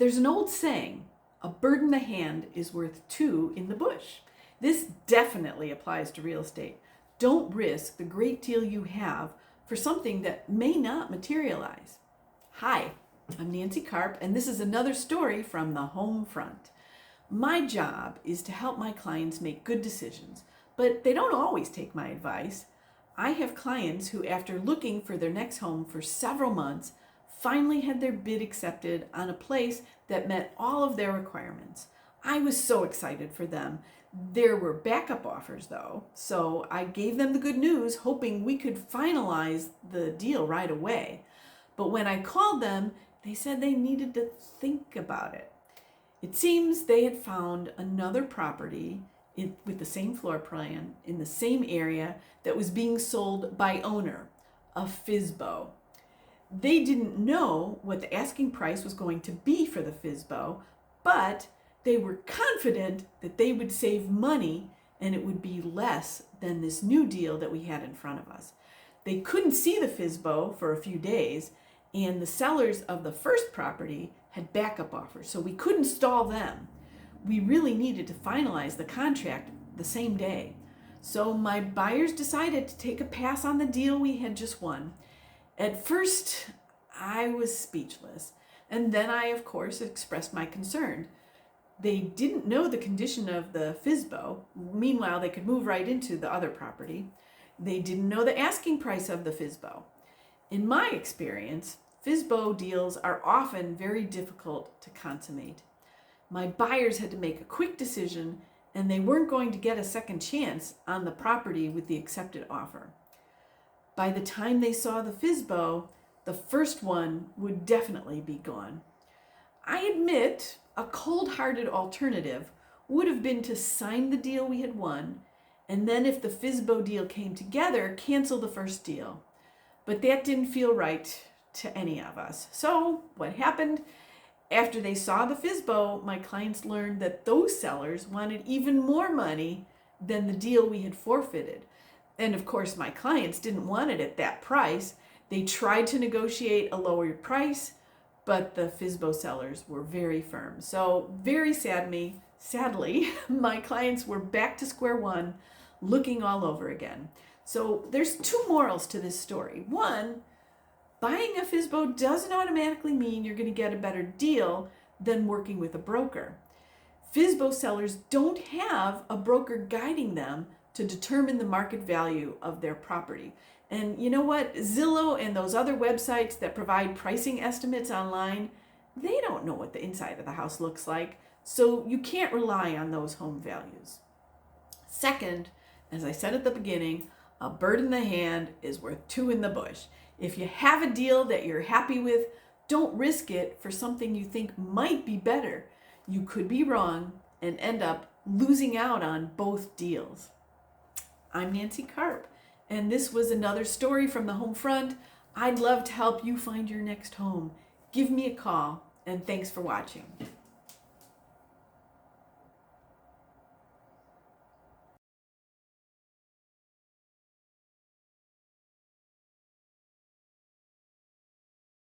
There's an old saying, a bird in the hand is worth two in the bush. This definitely applies to real estate. Don't risk the great deal you have for something that may not materialize. Hi, I'm Nancy Karp, and this is another story from the home front. My job is to help my clients make good decisions, but they don't always take my advice. I have clients who, after looking for their next home for several months, finally had their bid accepted on a place that met all of their requirements. I was so excited for them. There were backup offers though, so I gave them the good news, hoping we could finalize the deal right away. But when I called them, they said they needed to think about it. It seems they had found another property with the same floor plan in the same area that was being sold by owner, a FSBO. They didn't know what the asking price was going to be for the FSBO, but they were confident that they would save money and it would be less than this new deal that we had in front of us. They couldn't see the FSBO for a few days, and the sellers of the first property had backup offers, so we couldn't stall them. We really needed to finalize the contract the same day. So my buyers decided to take a pass on the deal we had just won. At first, I was speechless, and then I, of course, expressed my concern. They didn't know the condition of the FSBO. Meanwhile, they could move right into the other property. They didn't know the asking price of the FSBO. In my experience, FSBO deals are often very difficult to consummate. My buyers had to make a quick decision, and they weren't going to get a second chance on the property with the accepted offer. By the time they saw the FSBO, the first one would definitely be gone. I admit a cold-hearted alternative would have been to sign the deal we had won, and then if the FSBO deal came together, cancel the first deal. But that didn't feel right to any of us. So what happened? After they saw the FSBO, my clients learned that those sellers wanted even more money than the deal we had forfeited. And of course, my clients didn't want it at that price. They tried to negotiate a lower price, but the FSBO sellers were very firm. So very sadly, my clients were back to square one, looking all over again. So there's two morals to this story. One, buying a FSBO doesn't automatically mean you're going to get a better deal than working with a broker. FSBO sellers don't have a broker guiding them to determine the market value of their property. And you know what? Zillow and those other websites that provide pricing estimates online, they don't know what the inside of the house looks like, so you can't rely on those home values. Second, as I said at the beginning, a bird in the hand is worth two in the bush. If you have a deal that you're happy with, don't risk it for something you think might be better. You could be wrong and end up losing out on both deals. I'm Nancy Karp, and this was another story from the home front. I'd love to help you find your next home. Give me a call, and thanks for watching.